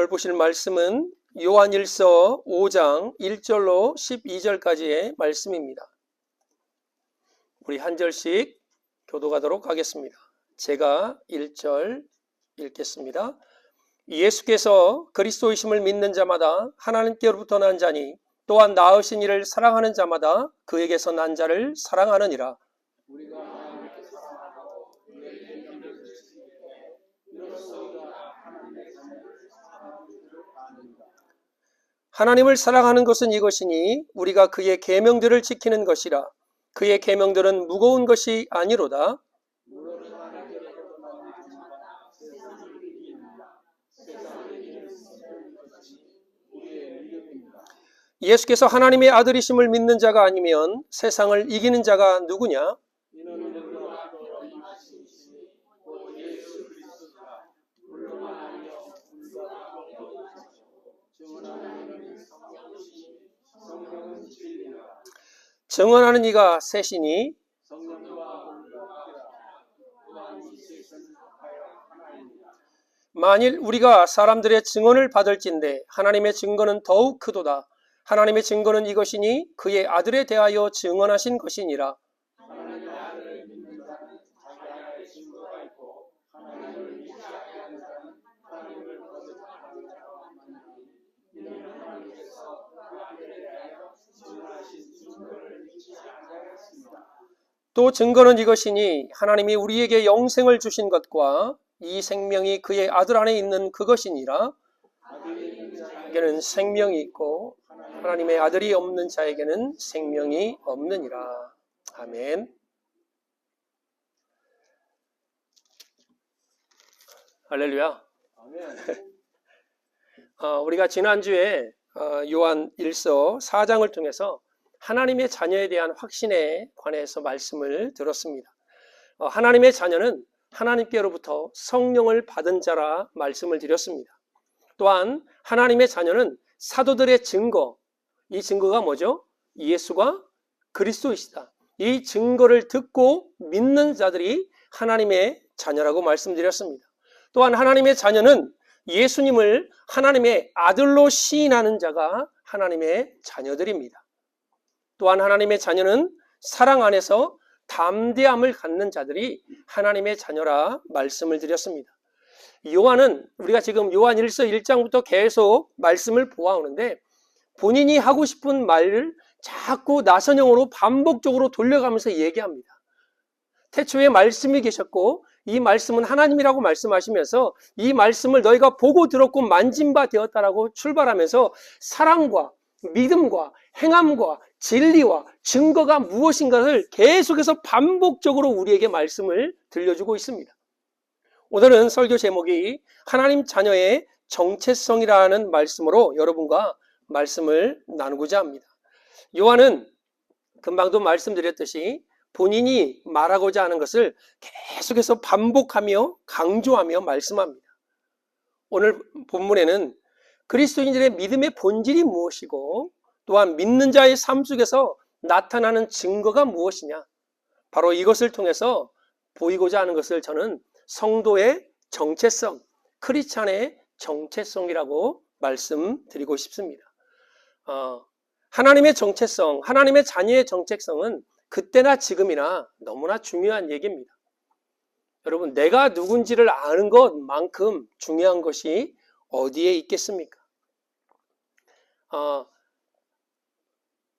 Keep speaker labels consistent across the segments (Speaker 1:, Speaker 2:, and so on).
Speaker 1: 오늘 보실 말씀은 요한일서 5장 1절로 12절까지의 말씀입니다. 우리 한 절씩 교독하도록 하겠습니다. 제가 1절 읽겠습니다. 예수께서 그리스도이심을 믿는 자마다 하나님께로부터 난 자니 또한 낳으신 이를 사랑하는 자마다 그에게서 난 자를 사랑하느니라. 하나님을 사랑하는 것은 이것이니 우리가 그의 계명들을 지키는 것이라. 그의 계명들은 무거운 것이 아니로다. 예수께서 하나님의 아들이심을 믿는 자가 아니면 세상을 이기는 자가 누구냐? 증언하는 이가 셋이니 만일 우리가 사람들의 증언을 받을진대 하나님의 증거는 더욱 크도다. 하나님의 증거는 이것이니 그의 아들에 대하여 증언하신 것이니라. 또 증거는 이것이니 하나님이 우리에게 영생을 주신 것과 이 생명이 그의 아들 안에 있는 그것이니라. 자에게는 생명이 있고 하나님의 아들이 없는 자에게는 생명이 없느니라. 아멘. 할렐루야. 우리가 지난주에 요한 1서 4장을 통해서 하나님의 자녀에 대한 확신에 관해서 말씀을 들었습니다. 하나님의 자녀는 하나님께로부터 성령을 받은 자라 말씀을 드렸습니다. 또한 하나님의 자녀는 사도들의 증거, 이 증거가 뭐죠? 예수가 그리스도이시다. 이 증거를 듣고 믿는 자들이 하나님의 자녀라고 말씀드렸습니다. 또한 하나님의 자녀는 예수님을 하나님의 아들로 시인하는 자가 하나님의 자녀들입니다. 또한 하나님의 자녀는 사랑 안에서 담대함을 갖는 자들이 하나님의 자녀라 말씀을 드렸습니다. 요한은 우리가 지금 요한 1서 1장부터 계속 말씀을 보아오는데 본인이 하고 싶은 말을 자꾸 나선형으로 반복적으로 돌려가면서 얘기합니다. 태초에 말씀이 계셨고 이 말씀은 하나님이라고 말씀하시면서 이 말씀을 너희가 보고 들었고 만진 바 되었다라고 출발하면서 사랑과 믿음과 행함과 진리와 증거가 무엇인가를 계속해서 반복적으로 우리에게 말씀을 들려주고 있습니다. 오늘은 설교 제목이 하나님 자녀의 정체성이라는 말씀으로 여러분과 말씀을 나누고자 합니다. 요한은 금방도 말씀드렸듯이 본인이 말하고자 하는 것을 계속해서 반복하며 강조하며 말씀합니다. 오늘 본문에는 그리스도인들의 믿음의 본질이 무엇이고 또한 믿는 자의 삶 속에서 나타나는 증거가 무엇이냐, 바로 이것을 통해서 보이고자 하는 것을 저는 성도의 정체성, 크리스찬의 정체성이라고 말씀드리고 싶습니다. 하나님의 정체성, 하나님의 자녀의 정체성은 그때나 지금이나 너무나 중요한 얘기입니다. 여러분, 내가 누군지를 아는 것만큼 중요한 것이 어디에 있겠습니까?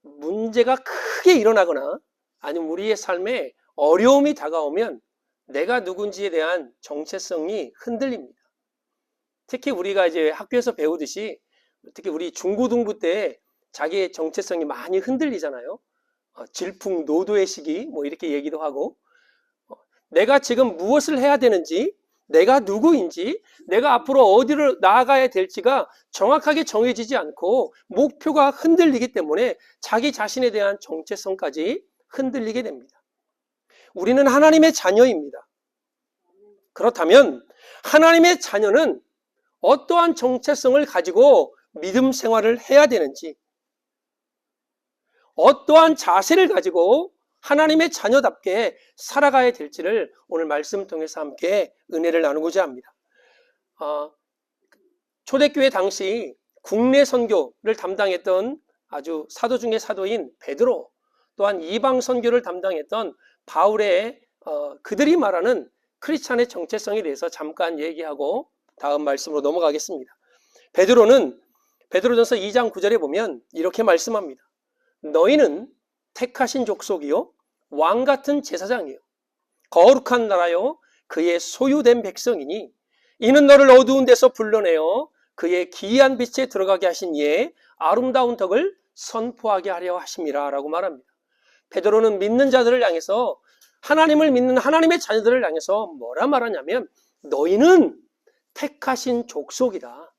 Speaker 1: 문제가 크게 일어나거나 아니면 우리의 삶에 어려움이 다가오면 내가 누군지에 대한 정체성이 흔들립니다. 특히 우리가 이제 학교에서 배우듯이 특히 우리 중고등부 때 자기의 정체성이 많이 흔들리잖아요. 질풍노도의 시기 뭐 이렇게 얘기도 하고 내가 지금 무엇을 해야 되는지, 내가 누구인지, 내가 앞으로 어디로 나아가야 될지가 정확하게 정해지지 않고 목표가 흔들리기 때문에 자기 자신에 대한 정체성까지 흔들리게 됩니다. 우리는 하나님의 자녀입니다. 그렇다면 하나님의 자녀는 어떠한 정체성을 가지고 믿음 생활을 해야 되는지, 어떠한 자세를 가지고 하나님의 자녀답게 살아가야 될지를 오늘 말씀 통해서 함께 은혜를 나누고자 합니다. 초대교회 당시 국내 선교를 담당했던 아주 사도 중에 사도인 베드로, 또한 이방 선교를 담당했던 바울의 그들이 말하는 크리스찬의 정체성에 대해서 잠깐 얘기하고 다음 말씀으로 넘어가겠습니다. 베드로는 베드로전서 2장 9절에 보면 이렇게 말씀합니다. 너희는 택하신 족속이요 왕 같은 제사장이요 거룩한 나라요 그의 소유된 백성이니 이는 너를 어두운 데서 불러내어 그의 기이한 빛에 들어가게 하신 이의 아름다운 덕을 선포하게 하려 하심이라 라고 말합니다. 베드로는 믿는 자들을 향해서, 하나님을 믿는 하나님의 자녀들을 향해서 뭐라 말하냐면 너희는 택하신 족속이다.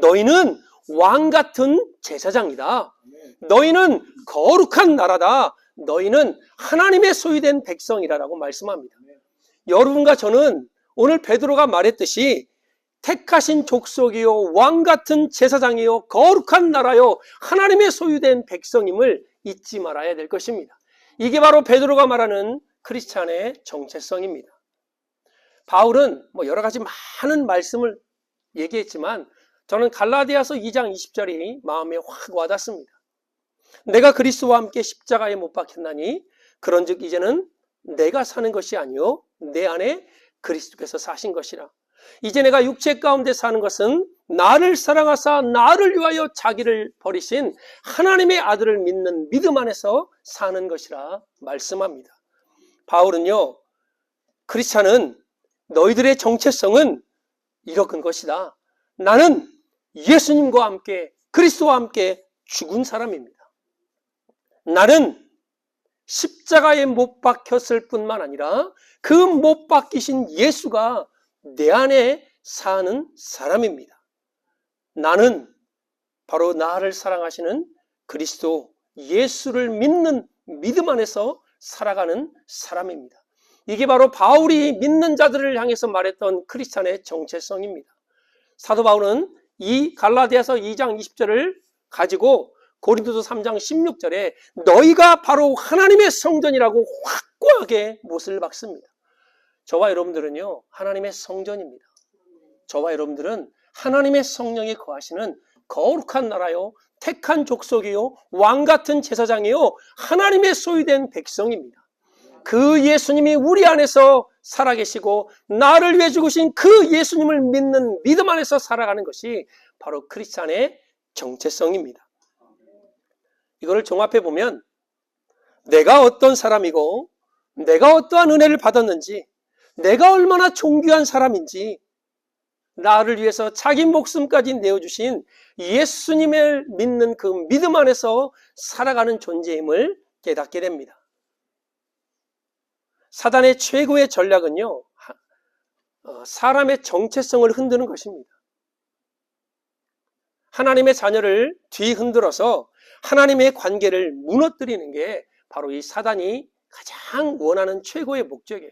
Speaker 1: 너희는 왕 같은 제사장이다. 너희는 거룩한 나라다. 너희는 하나님의 소유된 백성이라고 말씀합니다. 여러분과 저는 오늘 베드로가 말했듯이 택하신 족속이요 왕 같은 제사장이요 거룩한 나라요 하나님의 소유된 백성임을 잊지 말아야 될 것입니다. 이게 바로 베드로가 말하는 크리스찬의 정체성입니다. 바울은 여러 가지 많은 말씀을 얘기했지만 저는 갈라디아서 2장 20절이 마음에 확 와닿습니다. 내가 그리스도와 함께 십자가에 못 박혔나니 그런즉 이제는 내가 사는 것이 아니요 내 안에 그리스도께서 사신 것이라. 이제 내가 육체 가운데 사는 것은 나를 사랑하사 나를 위하여 자기를 버리신 하나님의 아들을 믿는 믿음 안에서 사는 것이라 말씀합니다. 바울은요, 크리스찬은 너희들의 정체성은 이런 것이다. 나는 예수님과 함께 그리스도와 함께 죽은 사람입니다. 나는 십자가에 못 박혔을 뿐만 아니라 그 못 박히신 예수가 내 안에 사는 사람입니다. 나는 바로 나를 사랑하시는 그리스도 예수를 믿는 믿음 안에서 살아가는 사람입니다. 이게 바로 바울이 믿는 자들을 향해서 말했던 크리스찬의 정체성입니다. 사도 바울은 이 갈라디아서 2장 20절을 가지고 고린도서 3장 16절에 너희가 바로 하나님의 성전이라고 확고하게 못을 박습니다. 저와 여러분들은요 하나님의 성전입니다. 저와 여러분들은 하나님의 성령이 거하시는 거룩한 나라요 택한 족속이요 왕 같은 제사장이요 하나님의 소유된 백성입니다. 그 예수님이 우리 안에서 살아계시고 나를 위해 죽으신 그 예수님을 믿는 믿음 안에서 살아가는 것이 바로 크리스찬의 정체성입니다. 이거를 종합해 보면 내가 어떤 사람이고 내가 어떠한 은혜를 받았는지 내가 얼마나 존귀한 사람인지 나를 위해서 자기 목숨까지 내어주신 예수님을 믿는 그 믿음 안에서 살아가는 존재임을 깨닫게 됩니다. 사단의 최고의 전략은요 사람의 정체성을 흔드는 것입니다. 하나님의 자녀를 뒤흔들어서 하나님의 관계를 무너뜨리는 게 바로 이 사단이 가장 원하는 최고의 목적이에요.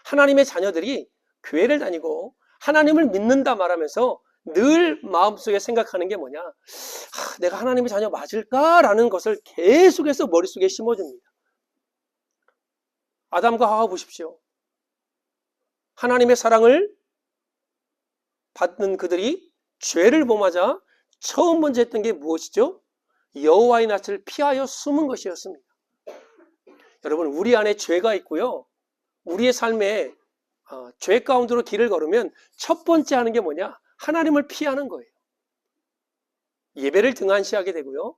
Speaker 1: 하나님의 자녀들이 교회를 다니고 하나님을 믿는다 말하면서 늘 마음속에 생각하는 게 뭐냐, 내가 하나님의 자녀 맞을까라는 것을 계속해서 머릿속에 심어줍니다. 아담과 하와 보십시오. 하나님의 사랑을 받는 그들이 죄를 범하자 처음 먼저 했던 게 무엇이죠? 여호와의 낯을 피하여 숨은 것이었습니다. 여러분, 우리 안에 죄가 있고요, 우리의 삶에 죄 가운데로 길을 걸으면 첫 번째 하는 게 뭐냐? 하나님을 피하는 거예요. 예배를 등한시하게 되고요,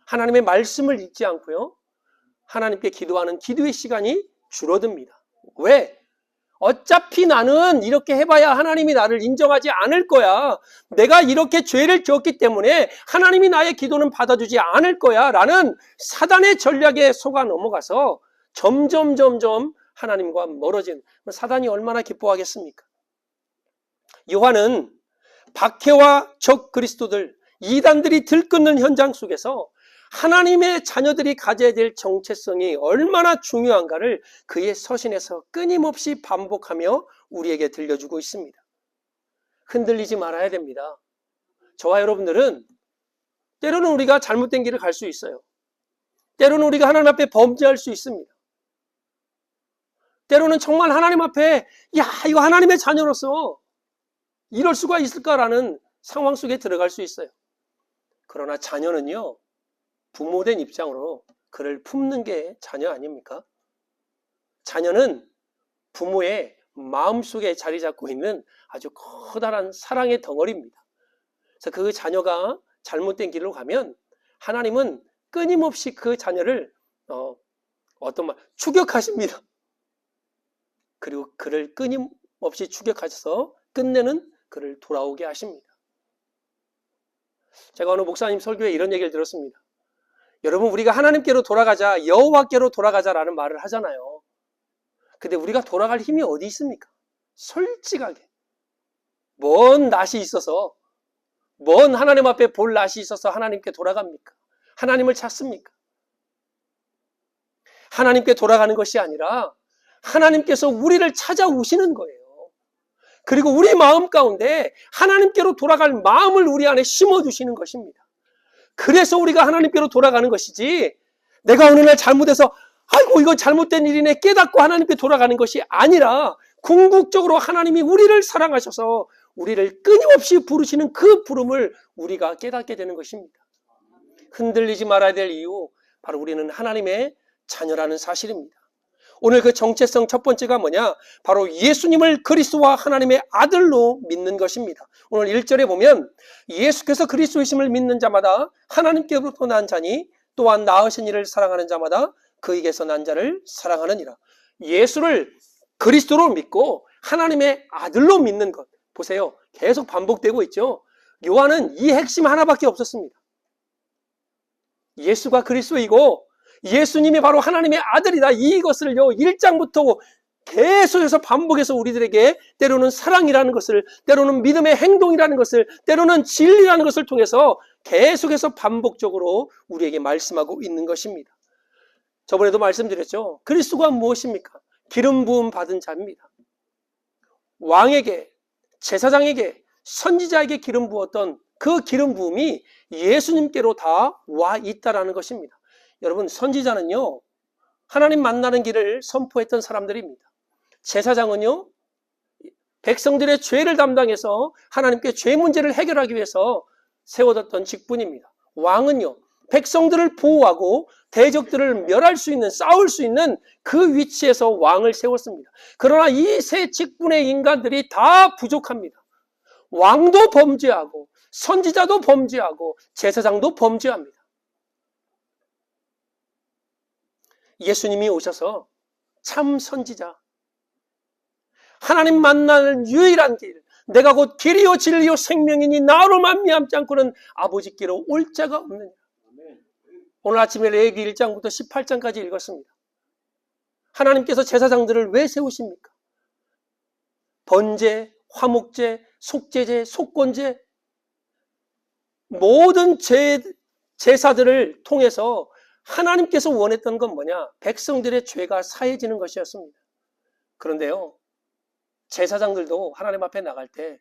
Speaker 1: 하나님의 말씀을 읽지 않고요, 하나님께 기도하는 기도의 시간이 줄어듭니다. 왜? 어차피 나는 이렇게 해봐야 하나님이 나를 인정하지 않을 거야. 내가 이렇게 죄를 지었기 때문에 하나님이 나의 기도는 받아주지 않을 거야 라는 사단의 전략에 속아 넘어가서 점점 하나님과 멀어진, 사단이 얼마나 기뻐하겠습니까? 요한은 박해와 적 그리스도들, 이단들이 들끓는 현장 속에서 하나님의 자녀들이 가져야 될 정체성이 얼마나 중요한가를 그의 서신에서 끊임없이 반복하며 우리에게 들려주고 있습니다. 흔들리지 말아야 됩니다. 저와 여러분들은 때로는 우리가 잘못된 길을 갈 수 있어요. 때로는 우리가 하나님 앞에 범죄할 수 있습니다. 때로는 정말 하나님 앞에 이거 하나님의 자녀로서 이럴 수가 있을까라는 상황 속에 들어갈 수 있어요. 그러나 자녀는요, 부모된 입장으로 그를 품는 게 자녀 아닙니까? 자녀는 부모의 마음속에 자리 잡고 있는 아주 커다란 사랑의 덩어리입니다. 그래서 그 자녀가 잘못된 길로 가면 하나님은 끊임없이 그 자녀를 추격하십니다. 그리고 그를 끊임없이 추격하셔서 끝내는 그를 돌아오게 하십니다. 제가 어느 목사님 설교에 이런 얘기를 들었습니다. 여러분, 우리가 하나님께로 돌아가자, 여호와께로 돌아가자라는 말을 하잖아요. 근데 우리가 돌아갈 힘이 어디 있습니까? 솔직하게 먼 낯이 있어서, 먼 하나님 앞에 볼 낯이 있어서 하나님께 돌아갑니까? 하나님을 찾습니까? 하나님께 돌아가는 것이 아니라 하나님께서 우리를 찾아오시는 거예요. 그리고 우리 마음 가운데 하나님께로 돌아갈 마음을 우리 안에 심어주시는 것입니다. 그래서 우리가 하나님께로 돌아가는 것이지, 내가 어느 날 잘못해서 아이고 이거 잘못된 일이네 깨닫고 하나님께 돌아가는 것이 아니라, 궁극적으로 하나님이 우리를 사랑하셔서 우리를 끊임없이 부르시는 그 부름을 우리가 깨닫게 되는 것입니다. 흔들리지 말아야 될 이유, 바로 우리는 하나님의 자녀라는 사실입니다. 오늘 그 정체성 첫 번째가 뭐냐? 바로 예수님을 그리스도와 하나님의 아들로 믿는 것입니다. 오늘 1절에 보면 예수께서 그리스도이심을 믿는 자마다 하나님께로부터 난 자니 또한 낳으신 이를 사랑하는 자마다 그에게서 난 자를 사랑하느니라. 예수를 그리스도로 믿고 하나님의 아들로 믿는 것. 보세요. 계속 반복되고 있죠. 요한은 이 핵심 하나밖에 없었습니다. 예수가 그리스도이고 예수님이 바로 하나님의 아들이다. 이것을요 1장부터 계속해서 반복해서 우리들에게 때로는 사랑이라는 것을, 때로는 믿음의 행동이라는 것을, 때로는 진리라는 것을 통해서 계속해서 반복적으로 우리에게 말씀하고 있는 것입니다. 저번에도 말씀드렸죠. 그리스도가 무엇입니까? 기름 부음 받은 자입니다. 왕에게, 제사장에게, 선지자에게 기름 부었던 그 기름 부음이 예수님께로 다 와 있다라는 것입니다. 여러분, 선지자는요 하나님 만나는 길을 선포했던 사람들입니다. 제사장은요 백성들의 죄를 담당해서 하나님께 죄 문제를 해결하기 위해서 세워졌던 직분입니다. 왕은요 백성들을 보호하고 대적들을 멸할 수 있는, 싸울 수 있는 그 위치에서 왕을 세웠습니다. 그러나 이 세 직분의 인간들이 다 부족합니다. 왕도 범죄하고 선지자도 범죄하고 제사장도 범죄합니다. 예수님이 오셔서 참 선지자, 하나님 만나는 유일한 길, 내가 곧 길이요 진리요 생명이니 나로 말미암지 않고는 아버지께로 올 자가 없느니라. 오늘 아침에 레위기 1장부터 18장까지 읽었습니다. 하나님께서 제사장들을 왜 세우십니까? 번제, 화목제, 속죄제, 속건제, 모든 제사들을 통해서 하나님께서 원했던 건 뭐냐? 백성들의 죄가 사해지는 것이었습니다. 그런데요, 제사장들도 하나님 앞에 나갈 때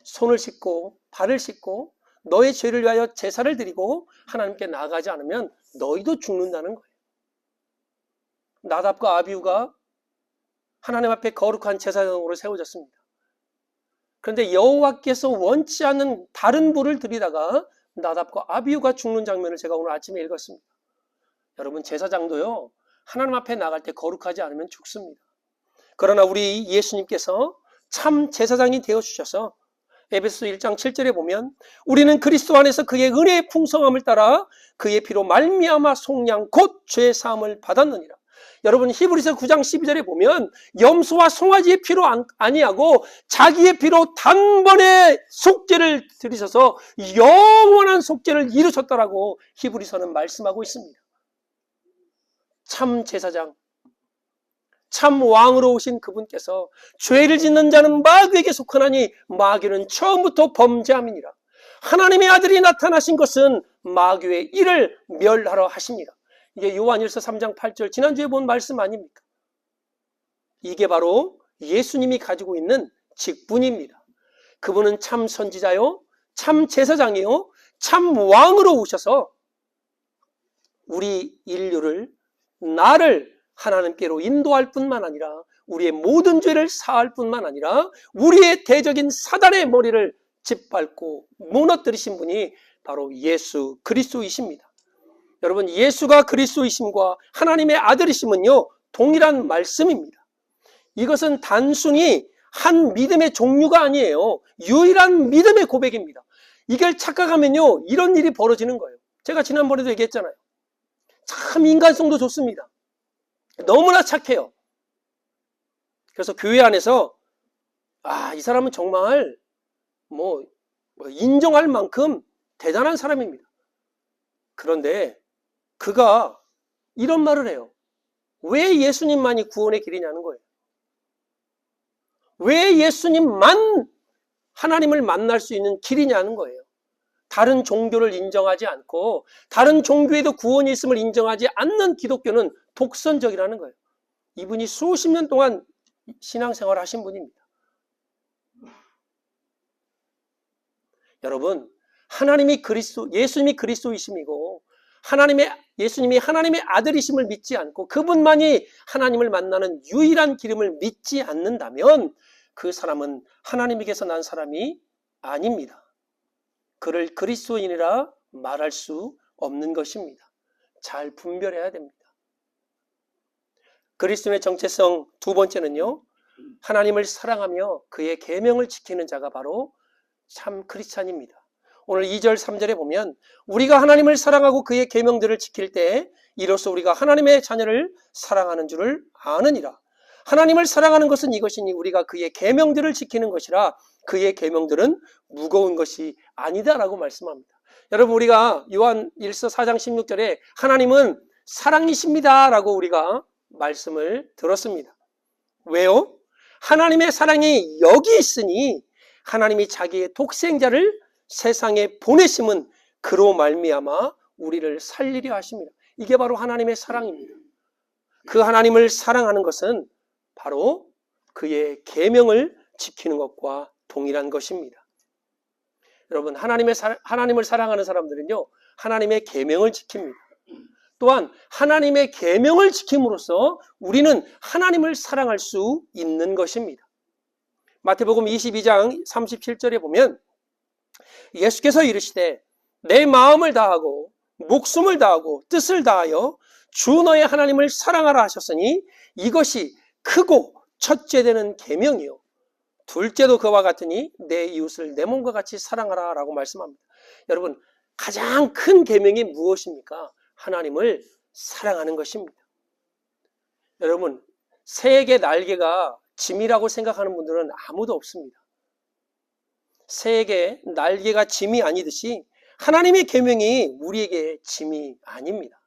Speaker 1: 손을 씻고 발을 씻고 너의 죄를 위하여 제사를 드리고 하나님께 나아가지 않으면 너희도 죽는다는 거예요. 나답과 아비후가 하나님 앞에 거룩한 제사장으로 세워졌습니다. 그런데 여호와께서 원치 않는 다른 불을 드리다가 나답과 아비후가 죽는 장면을 제가 오늘 아침에 읽었습니다. 여러분, 제사장도요 하나님 앞에 나갈 때 거룩하지 않으면 죽습니다. 그러나 우리 예수님께서 참 제사장이 되어주셔서 에베소 1장 7절에 보면 우리는 그리스도 안에서 그의 은혜의 풍성함을 따라 그의 피로 말미암아 속량 곧 죄 사함을 받았느니라. 여러분, 히브리서 9장 12절에 보면 염소와 송아지의 피로 아니하고 자기의 피로 단번에 속죄를 드리셔서 영원한 속죄를 이루셨다라고 히브리서는 말씀하고 있습니다. 참 제사장, 참 왕으로 오신 그분께서 죄를 짓는 자는 마귀에게 속하나니 마귀는 처음부터 범죄함이니라. 하나님의 아들이 나타나신 것은 마귀의 일을 멸하러 하십니다. 이게 요한일서 3장 8절 지난주에 본 말씀 아닙니까? 이게 바로 예수님이 가지고 있는 직분입니다. 그분은 참 선지자요, 참 제사장이요, 참 왕으로 오셔서 우리 인류를, 나를 하나님께로 인도할 뿐만 아니라 우리의 모든 죄를 사할 뿐만 아니라 우리의 대적인 사단의 머리를 짓밟고 무너뜨리신 분이 바로 예수 그리스도이십니다. 여러분, 예수가 그리스도이심과 하나님의 아들이심은요, 동일한 말씀입니다. 이것은 단순히 한 믿음의 종류가 아니에요. 유일한 믿음의 고백입니다. 이걸 착각하면요, 이런 일이 벌어지는 거예요. 제가 지난번에도 얘기했잖아요. 참 인간성도 좋습니다. 너무나 착해요. 그래서 교회 안에서 이 사람은 정말 인정할 만큼 대단한 사람입니다. 그런데 그가 이런 말을 해요. 왜 예수님만이 구원의 길이냐는 거예요. 왜 예수님만 하나님을 만날 수 있는 길이냐는 거예요. 다른 종교를 인정하지 않고 다른 종교에도 구원이 있음을 인정하지 않는 기독교는 독선적이라는 거예요. 이분이 수십 년 동안 신앙생활을 하신 분입니다. 여러분, 예수님이 그리스도이심이고 예수님이 하나님의 아들이심을 믿지 않고 그분만이 하나님을 만나는 유일한 길임을 믿지 않는다면 그 사람은 하나님에게서 난 사람이 아닙니다. 그를 그리스도인이라 말할 수 없는 것입니다. 잘 분별해야 됩니다. 그리스도의 정체성 두 번째는요, 하나님을 사랑하며 그의 계명을 지키는 자가 바로 참 크리스찬입니다. 오늘 2절 3절에 보면 우리가 하나님을 사랑하고 그의 계명들을 지킬 때 이로써 우리가 하나님의 자녀를 사랑하는 줄을 아느니라. 하나님을 사랑하는 것은 이것이니 우리가 그의 계명들을 지키는 것이라 그의 계명들은 무거운 것이 아니다라고 말씀합니다. 여러분, 우리가 요한 1서 4장 16절에 하나님은 사랑이십니다 라고 우리가 말씀을 들었습니다. 왜요? 하나님의 사랑이 여기 있으니 하나님이 자기의 독생자를 세상에 보내심은 그로 말미암아 우리를 살리려 하십니다. 이게 바로 하나님의 사랑입니다. 그 하나님을 사랑하는 것은 바로 그의 계명을 지키는 것과 동일한 것입니다. 여러분, 하나님을 사랑하는 사람들은요, 하나님의 계명을 지킵니다. 또한 하나님의 계명을 지킴으로써 우리는 하나님을 사랑할 수 있는 것입니다. 마태복음 22장 37절에 보면 예수께서 이르시되 내 마음을 다하고 목숨을 다하고 뜻을 다하여 주 너의 하나님을 사랑하라 하셨으니 이것이 크고 첫째 되는 계명이요 둘째도 그와 같으니 내 이웃을 내 몸과 같이 사랑하라 라고 말씀합니다. 여러분, 가장 큰 계명이 무엇입니까? 하나님을 사랑하는 것입니다. 여러분, 새에게 날개가 짐이라고 생각하는 분들은 아무도 없습니다. 새에게 날개가 짐이 아니듯이 하나님의 계명이 우리에게 짐이 아닙니다.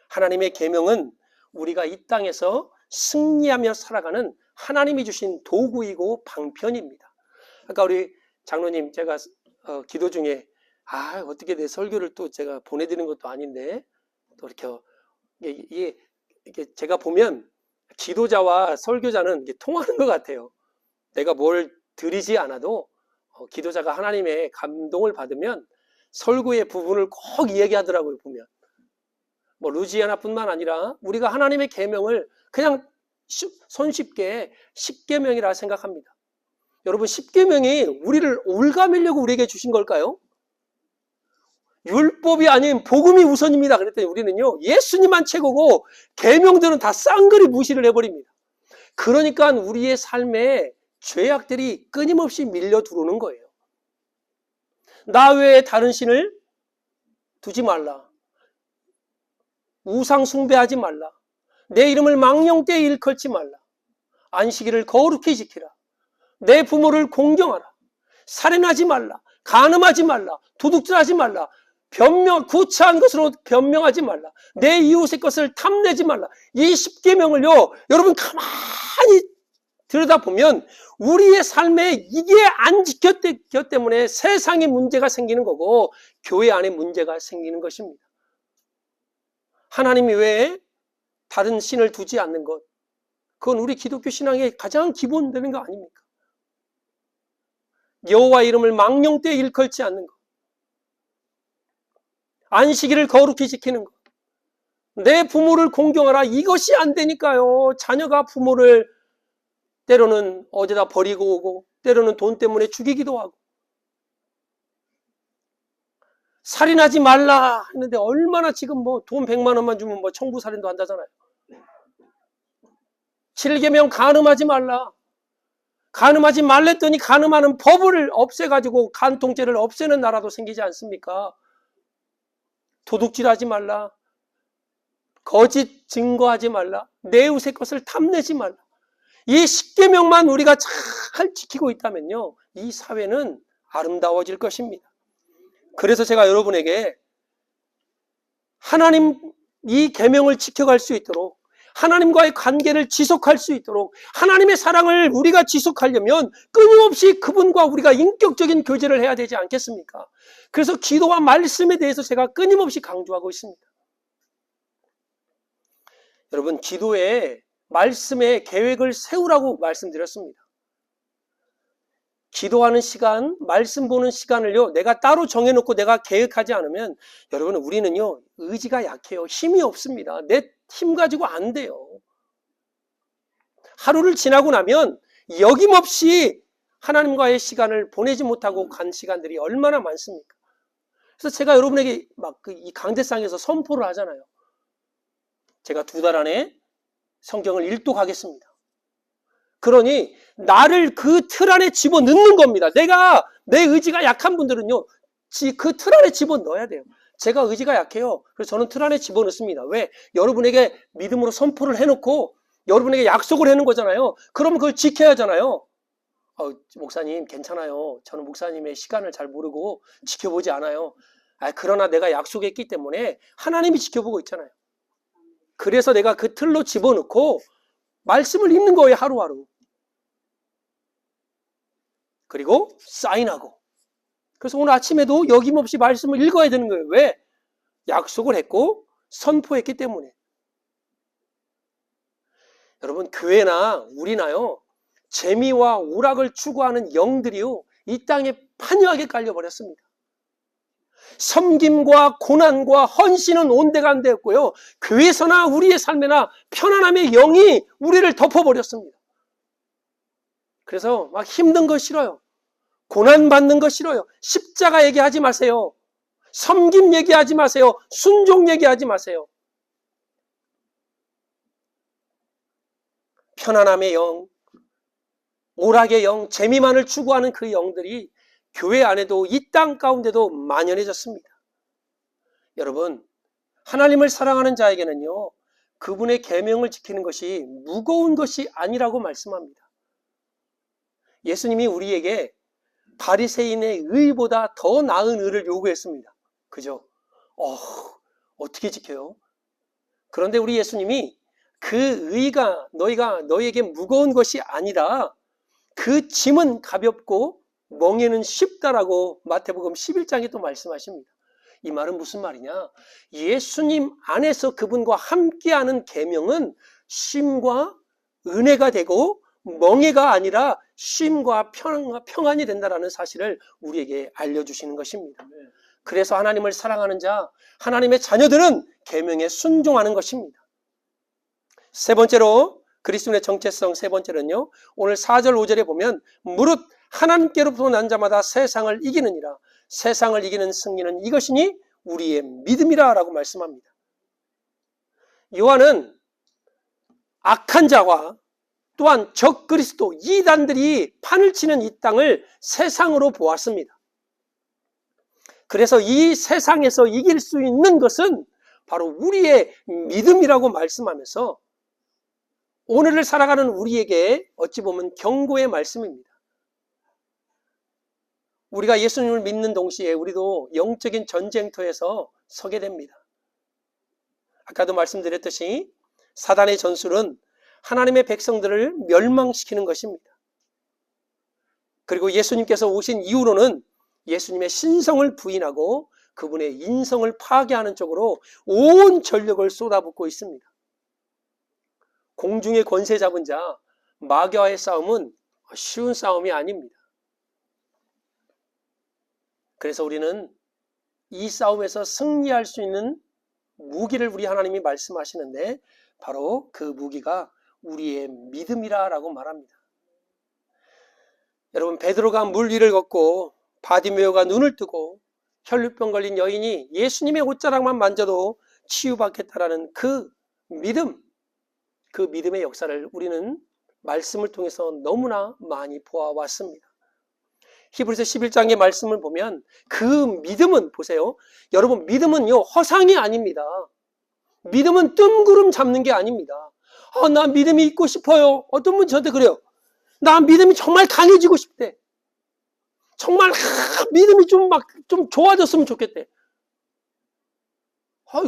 Speaker 1: 하나님의 계명은 우리가 이 땅에서 승리하며 살아가는 하나님이 주신 도구이고 방편입니다. 아까 우리 장로님, 제가 기도 중에 어떻게 내 설교를 또 제가 보내드리는 것도 아닌데 또 이렇게 제가 보면 기도자와 설교자는 통하는 것 같아요. 내가 뭘 드리지 않아도 기도자가 하나님의 감동을 받으면 설교의 부분을 꼭 이야기하더라고요. 보면 루지아나뿐만 아니라 우리가 하나님의 계명을 그냥 손쉽게 10계명이라 생각합니다. 여러분, 10계명이 우리를 올가매려고 우리에게 주신 걸까요? 율법이 아닌 복음이 우선입니다. 그랬더니 우리는요, 예수님만 최고고 계명들은 다 쌍그리 무시를 해버립니다. 그러니까 우리의 삶에 죄악들이 끊임없이 밀려 들어오는 거예요. 나 외에 다른 신을 두지 말라. 우상 숭배하지 말라. 내 이름을 망령되이 일컬지 말라. 안식일을 거룩히 지키라. 내 부모를 공경하라. 살인하지 말라. 간음하지 말라. 도둑질하지 말라. 구차한 것으로 변명하지 말라. 내 이웃의 것을 탐내지 말라. 이 10계명을요, 여러분 가만히 들여다보면 우리의 삶에 이게 안 지켰기 때문에 세상에 문제가 생기는 거고 교회 안에 문제가 생기는 것입니다. 하나님 외에 다른 신을 두지 않는 것, 그건 우리 기독교 신앙의 가장 기본되는 거 아닙니까? 여호와 이름을 망령되이 일컬지 않는 것, 안식일을 거룩히 지키는 것, 내 부모를 공경하라. 이것이 안 되니까요, 자녀가 부모를 때로는 어디다 버리고 오고, 때로는 돈 때문에 죽이기도 하고, 살인하지 말라 했는데 얼마나 지금 뭐 돈 100만 원만 주면 뭐 청부살인도 한다잖아요. 7계명 간음하지 말라. 간음하지 말랬더니 간음하는 법을 없애가지고 간통죄를 없애는 나라도 생기지 않습니까? 도둑질하지 말라. 거짓 증거하지 말라. 내 이웃의 것을 탐내지 말라. 이 10계명만 우리가 잘 지키고 있다면요, 이 사회는 아름다워질 것입니다. 그래서 제가 여러분에게 하나님 이 계명을 지켜갈 수 있도록, 하나님과의 관계를 지속할 수 있도록, 하나님의 사랑을 우리가 지속하려면 끊임없이 그분과 우리가 인격적인 교제를 해야 되지 않겠습니까? 그래서 기도와 말씀에 대해서 제가 끊임없이 강조하고 있습니다. 여러분, 기도에 말씀에 계획을 세우라고 말씀드렸습니다. 기도하는 시간, 말씀 보는 시간을요, 내가 따로 정해놓고 내가 계획하지 않으면, 여러분, 우리는요, 의지가 약해요. 힘이 없습니다. 내 힘 가지고 안 돼요. 하루를 지나고 나면 여김없이 하나님과의 시간을 보내지 못하고 간 시간들이 얼마나 많습니까? 그래서 제가 여러분에게 막 이 강대상에서 선포를 하잖아요. 제가 2달 안에 성경을 읽도록하겠습니다. 그러니 나를 그 틀 안에 집어넣는 겁니다. 내 의지가 약한 분들은요, 그 틀 안에 집어넣어야 돼요. 제가 의지가 약해요. 그래서 저는 틀 안에 집어넣습니다. 왜? 여러분에게 믿음으로 선포를 해놓고 여러분에게 약속을 해놓은 거잖아요. 그러면 그걸 지켜야 하잖아요. 목사님 괜찮아요. 저는 목사님의 시간을 잘 모르고 지켜보지 않아요. 그러나 내가 약속했기 때문에 하나님이 지켜보고 있잖아요. 그래서 내가 그 틀로 집어넣고 말씀을 읽는 거예요, 하루하루. 그리고 사인하고. 그래서 오늘 아침에도 여김없이 말씀을 읽어야 되는 거예요. 왜? 약속을 했고 선포했기 때문에. 여러분, 교회나 우리나요, 재미와 오락을 추구하는 영들이요, 이 땅에 판이하게 깔려버렸습니다. 섬김과 고난과 헌신은 온데간데였고요, 교회에서나 우리의 삶에나 편안함의 영이 우리를 덮어버렸습니다. 그래서 막 힘든 거 싫어요. 고난받는 거 싫어요. 십자가 얘기하지 마세요. 섬김 얘기하지 마세요. 순종 얘기하지 마세요. 편안함의 영, 오락의 영, 재미만을 추구하는 그 영들이 교회 안에도 이 땅 가운데도 만연해졌습니다. 여러분, 하나님을 사랑하는 자에게는요, 그분의 계명을 지키는 것이 무거운 것이 아니라고 말씀합니다. 예수님이 우리에게 바리새인의 의보다 더 나은 의를 요구했습니다. 그죠? 어떻게 지켜요? 그런데 우리 예수님이 그 의가 너희에게 무거운 것이 아니라 그 짐은 가볍고 멍에는 쉽다라고 마태복음 11장에 또 말씀하십니다. 이 말은 무슨 말이냐? 예수님 안에서 그분과 함께하는 계명은 쉼과 은혜가 되고 멍해가 아니라 쉼과 평안이 된다라는 사실을 우리에게 알려주시는 것입니다. 그래서 하나님을 사랑하는 자, 하나님의 자녀들은 계명에 순종하는 것입니다. 세 번째로, 그리스도의 정체성 세 번째는요, 오늘 4절 5절에 보면 무릇 하나님께로부터 난 자마다 세상을 이기느니라. 세상을 이기는 승리는 이것이니 우리의 믿음이라 라고 말씀합니다. 요한은 악한 자와 또한 적그리스도 이단들이 판을 치는 이 땅을 세상으로 보았습니다. 그래서 이 세상에서 이길 수 있는 것은 바로 우리의 믿음이라고 말씀하면서 오늘을 살아가는 우리에게 어찌 보면 경고의 말씀입니다. 우리가 예수님을 믿는 동시에 우리도 영적인 전쟁터에서 서게 됩니다. 아까도 말씀드렸듯이 사단의 전술은 하나님의 백성들을 멸망시키는 것입니다. 그리고 예수님께서 오신 이후로는 예수님의 신성을 부인하고 그분의 인성을 파괴하는 쪽으로 온 전력을 쏟아붓고 있습니다. 공중의 권세 잡은 자 마귀와의 싸움은 쉬운 싸움이 아닙니다. 그래서 우리는 이 싸움에서 승리할 수 있는 무기를 우리 하나님이 말씀하시는데 바로 그 무기가 우리의 믿음이라고 말합니다. 여러분, 베드로가 물 위를 걷고 바디메오가 눈을 뜨고 혈루병 걸린 여인이 예수님의 옷자락만 만져도 치유받겠다라는 그 믿음, 그 믿음의 역사를 우리는 말씀을 통해서 너무나 많이 보아왔습니다. 히브리서 11장의 말씀을 보면 그 믿음은, 보세요. 여러분, 믿음은요, 허상이 아닙니다. 믿음은 뜬구름 잡는 게 아닙니다. 나 믿음이 있고 싶어요. 어떤 분 저한테 그래요. 나 믿음이 정말 강해지고 싶대. 정말 믿음이 좀 좋아졌으면 좋겠대.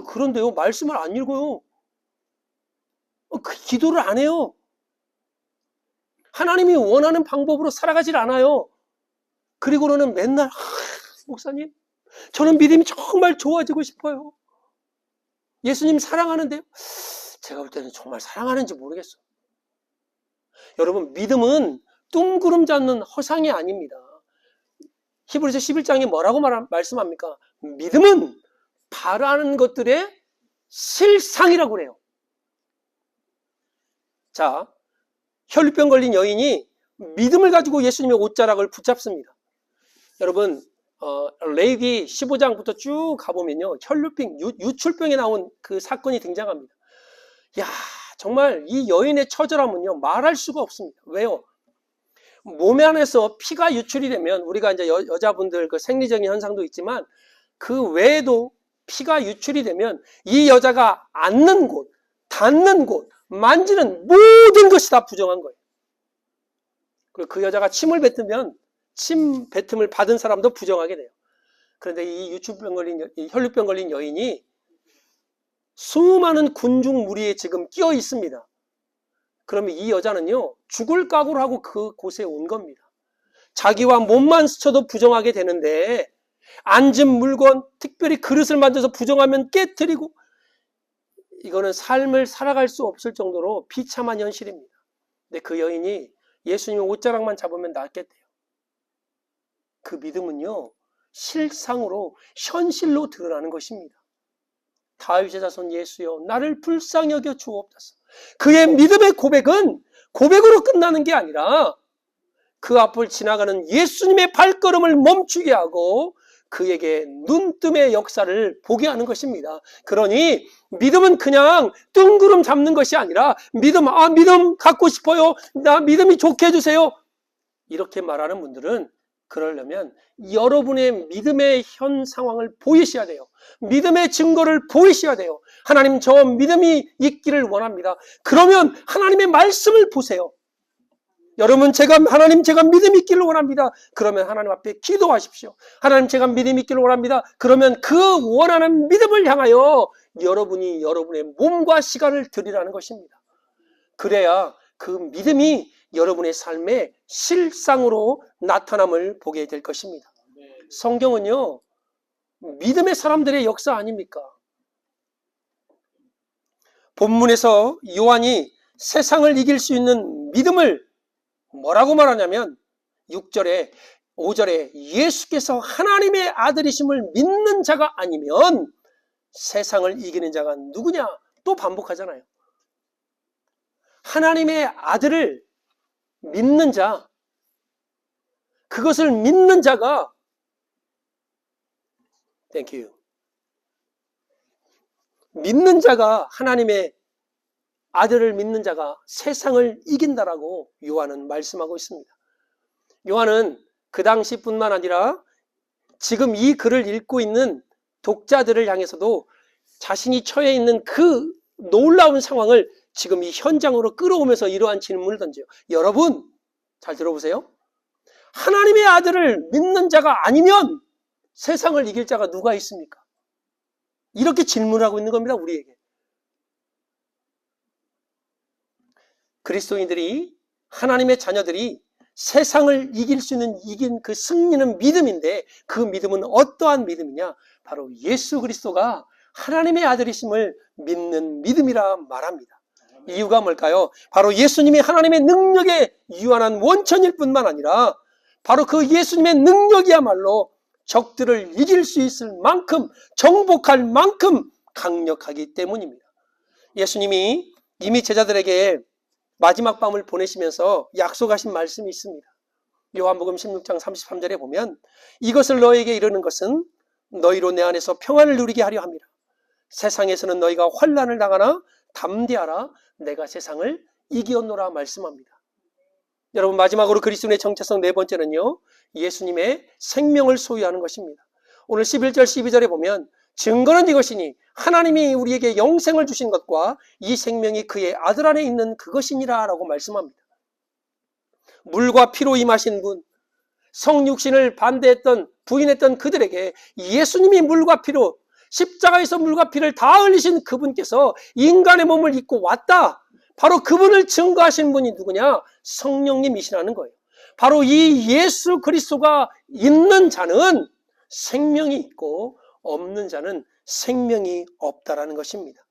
Speaker 1: 그런데요, 말씀을 안 읽어요. 기도를 안 해요. 하나님이 원하는 방법으로 살아가질 않아요. 그리고는 맨날 목사님, 저는 믿음이 정말 좋아지고 싶어요. 예수님 사랑하는데요. 제가 볼 때는 정말 사랑하는지 모르겠어. 여러분, 믿음은 뚱구름 잡는 허상이 아닙니다. 히브리서 11장에 뭐라고 말씀합니까? 믿음은 바라는 것들의 실상이라고 그래요. 자, 혈루병 걸린 여인이 믿음을 가지고 예수님의 옷자락을 붙잡습니다. 여러분, 레위기 15장부터 쭉 가보면요, 혈루병, 유출병에 나온 그 사건이 등장합니다. 야, 정말 이 여인의 처절함은요, 말할 수가 없습니다. 왜요? 몸 안에서 피가 유출이 되면, 우리가 이제 여자분들 그 생리적인 현상도 있지만 그 외에도 피가 유출이 되면 이 여자가 앉는 곳, 닿는 곳, 만지는 모든 것이 다 부정한 거예요. 그리고 그 여자가 침을 뱉으면 침 뱉음을 받은 사람도 부정하게 돼요. 그런데 이 혈루병 걸린 여인이 수많은 군중 무리에 지금 끼어 있습니다. 그러면 이 여자는요, 죽을 각오를 하고 그곳에 온 겁니다. 자기와 몸만 스쳐도 부정하게 되는데, 앉은 물건, 특별히 그릇을 만져서 부정하면 깨트리고, 이거는 삶을 살아갈 수 없을 정도로 비참한 현실입니다. 근데 그 여인이 예수님의 옷자락만 잡으면 낫겠대요. 그 믿음은요, 실상으로, 현실로 드러나는 것입니다. 다윗의 자손 예수여, 나를 불쌍히 여겨 주옵소서. 그의 믿음의 고백은 고백으로 끝나는 게 아니라 그 앞을 지나가는 예수님의 발걸음을 멈추게 하고 그에게 눈뜸의 역사를 보게 하는 것입니다. 그러니 믿음은 그냥 뜬구름 잡는 것이 아니라 믿음 갖고 싶어요. 나 믿음이 좋게 해주세요. 이렇게 말하는 분들은 그러려면 여러분의 믿음의 현 상황을 보이셔야 돼요. 믿음의 증거를 보이셔야 돼요. 하나님, 저 믿음이 있기를 원합니다. 그러면 하나님의 말씀을 보세요. 여러분, 하나님, 제가 믿음이 있기를 원합니다. 그러면 하나님 앞에 기도하십시오. 하나님, 제가 믿음이 있기를 원합니다. 그러면 그 원하는 믿음을 향하여 여러분이 여러분의 몸과 시간을 드리라는 것입니다. 그래야 그 믿음이 여러분의 삶의 실상으로 나타남을 보게 될 것입니다. 성경은요, 믿음의 사람들의 역사 아닙니까? 본문에서 요한이 세상을 이길 수 있는 믿음을 뭐라고 말하냐면 6절에 5절에 예수께서 하나님의 아들이심을 믿는 자가 아니면 세상을 이기는 자가 누구냐? 또 반복하잖아요. 하나님의 아들을 믿는 자, 그것을 믿는 자가 믿는 자가, 하나님의 아들을 믿는 자가 세상을 이긴다라고 요한은 말씀하고 있습니다. 요한은 그 당시뿐만 아니라 지금 이 글을 읽고 있는 독자들을 향해서도 자신이 처해 있는 그 놀라운 상황을 지금 이 현장으로 끌어오면서 이러한 질문을 던져요. 여러분, 잘 들어보세요. 하나님의 아들을 믿는 자가 아니면 세상을 이길 자가 누가 있습니까? 이렇게 질문하고 있는 겁니다, 우리에게. 그리스도인들이, 하나님의 자녀들이 세상을 이길 수 있는 그 승리는 믿음인데, 그 믿음은 어떠한 믿음이냐? 바로 예수 그리스도가 하나님의 아들이심을 믿는 믿음이라 말합니다. 이유가 뭘까요? 바로 예수님이 하나님의 능력에 유한한 원천일 뿐만 아니라 바로 그 예수님의 능력이야말로 적들을 이길 수 있을 만큼, 정복할 만큼 강력하기 때문입니다. 예수님이 이미 제자들에게 마지막 밤을 보내시면서 약속하신 말씀이 있습니다. 요한복음 16장 33절에 보면 이것을 너에게 이르는 것은 너희로 내 안에서 평안을 누리게 하려 함이라. 세상에서는 너희가 환난을 당하나 담대하라. 내가 세상을 이기었노라 말씀합니다. 여러분, 마지막으로 그리스도의 정체성 네 번째는요, 예수님의 생명을 소유하는 것입니다. 오늘 11절 12절에 보면 증거는 이것이니 하나님이 우리에게 영생을 주신 것과 이 생명이 그의 아들 안에 있는 그것이니라 라고 말씀합니다. 물과 피로 임하신 분, 성육신을 반대했던 부인했던 그들에게 예수님이 물과 피로, 십자가에서 물과 피를 다 흘리신 그분께서 인간의 몸을 입고 왔다. 바로 그분을 증거하신 분이 누구냐? 성령님이시라는 거예요. 바로 이 예수 그리스도가 있는 자는 생명이 있고 없는 자는 생명이 없다라는 것입니다.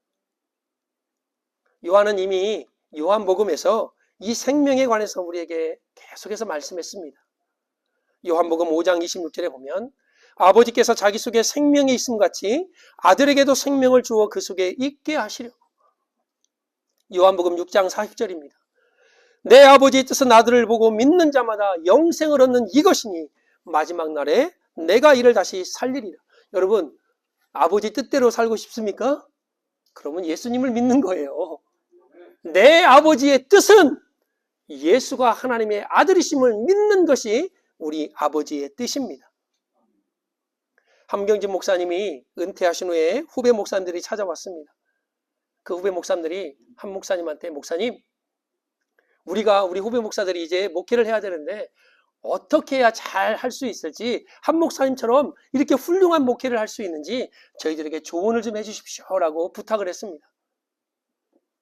Speaker 1: 요한은 이미 요한복음에서 이 생명에 관해서 우리에게 계속해서 말씀했습니다. 요한복음 5장 26절에 보면 아버지께서 자기 속에 생명이 있음 같이 아들에게도 생명을 주어 그 속에 있게 하시려. 요한복음 6장 40절입니다. 내 아버지의 뜻은 아들을 보고 믿는 자마다 영생을 얻는 이것이니 마지막 날에 내가 이를 다시 살리리라. 여러분, 아버지 뜻대로 살고 싶습니까? 그러면 예수님을 믿는 거예요. 내 아버지의 뜻은 예수가 하나님의 아들이심을 믿는 것이 우리 아버지의 뜻입니다. 함경진 목사님이 은퇴하신 후에 후배 목사님들이 찾아왔습니다. 그 후배 목사님들이 한 목사님한테, 목사님, 우리 후배 목사들이 이제 목회를 해야 되는데 어떻게 해야 잘 할 수 있을지, 한 목사님처럼 이렇게 훌륭한 목회를 할 수 있는지 저희들에게 조언을 좀 해주십시오라고 부탁을 했습니다.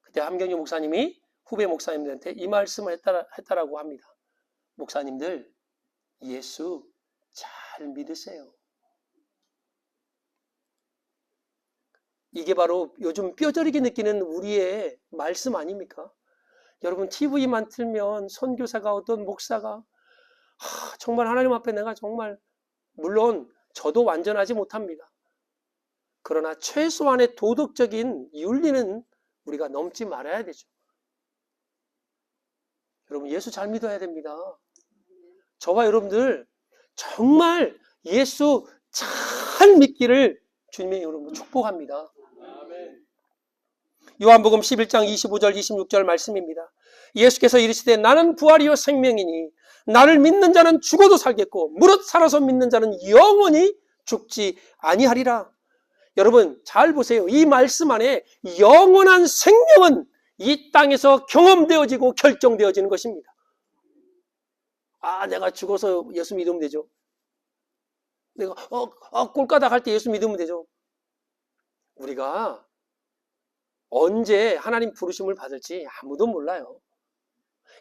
Speaker 1: 그때 함경진 목사님이 후배 목사님들한테 이 말씀을 했다라고 합니다. 목사님들, 예수 잘 믿으세요. 이게 바로 요즘 뼈저리게 느끼는 우리의 말씀 아닙니까? 여러분, TV만 틀면 선교사가, 어떤 목사가 정말 하나님 앞에 내가 정말, 물론 저도 완전하지 못합니다. 그러나 최소한의 도덕적인 윤리는 우리가 넘지 말아야 되죠. 여러분, 예수 잘 믿어야 됩니다. 저와 여러분들 정말 예수 잘 믿기를 주님의 이름으로 축복합니다. 요한복음 11장 25절 26절 말씀입니다. 예수께서 이르시되 나는 부활이요 생명이니 나를 믿는 자는 죽어도 살겠고 무릇 살아서 믿는 자는 영원히 죽지 아니하리라. 여러분, 잘 보세요. 이 말씀 안에 영원한 생명은 이 땅에서 경험되어지고 결정되어지는 것입니다. 내가 죽어서 예수 믿으면 되죠. 내가 꼴가닥 할 때 예수 믿으면 되죠. 우리가 언제 하나님 부르심을 받을지 아무도 몰라요.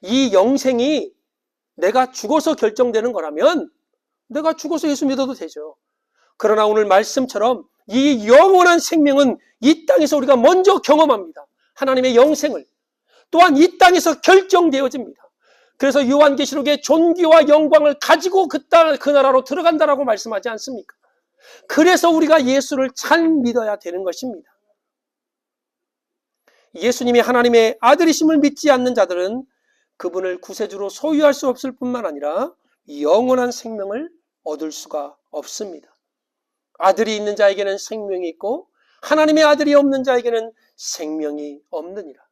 Speaker 1: 이 영생이 내가 죽어서 결정되는 거라면 내가 죽어서 예수 믿어도 되죠. 그러나 오늘 말씀처럼 이 영원한 생명은 이 땅에서 우리가 먼저 경험합니다. 하나님의 영생을. 또한 이 땅에서 결정되어집니다. 그래서 요한계시록에 존귀와 영광을 가지고 그 나라로 들어간다라고 말씀하지 않습니까? 그래서 우리가 예수를 잘 믿어야 되는 것입니다. 예수님이 하나님의 아들이심을 믿지 않는 자들은 그분을 구세주로 소유할 수 없을 뿐만 아니라 영원한 생명을 얻을 수가 없습니다. 아들이 있는 자에게는 생명이 있고 하나님의 아들이 없는 자에게는 생명이 없느니라.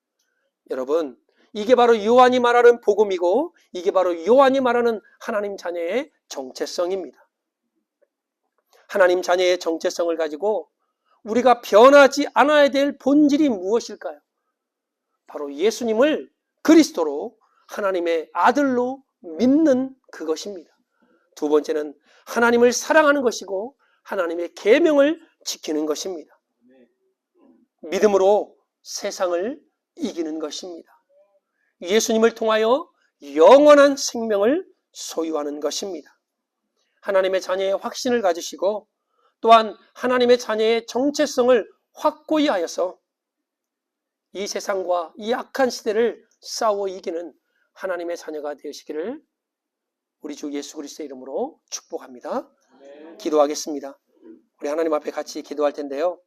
Speaker 1: 여러분, 이게 바로 요한이 말하는 복음이고 이게 바로 요한이 말하는 하나님 자녀의 정체성입니다. 하나님 자녀의 정체성을 가지고 우리가 변하지 않아야 될 본질이 무엇일까요? 바로 예수님을 그리스도로 하나님의 아들로 믿는 그것입니다. 두 번째는 하나님을 사랑하는 것이고 하나님의 계명을 지키는 것입니다. 믿음으로 세상을 이기는 것입니다. 예수님을 통하여 영원한 생명을 소유하는 것입니다. 하나님의 자녀의 확신을 가지시고 또한 하나님의 자녀의 정체성을 확고히 하여서 이 세상과 이 악한 시대를 싸워 이기는 하나님의 자녀가 되시기를 우리 주 예수 그리스도의 이름으로 축복합니다. 기도하겠습니다. 우리 하나님 앞에 같이 기도할 텐데요.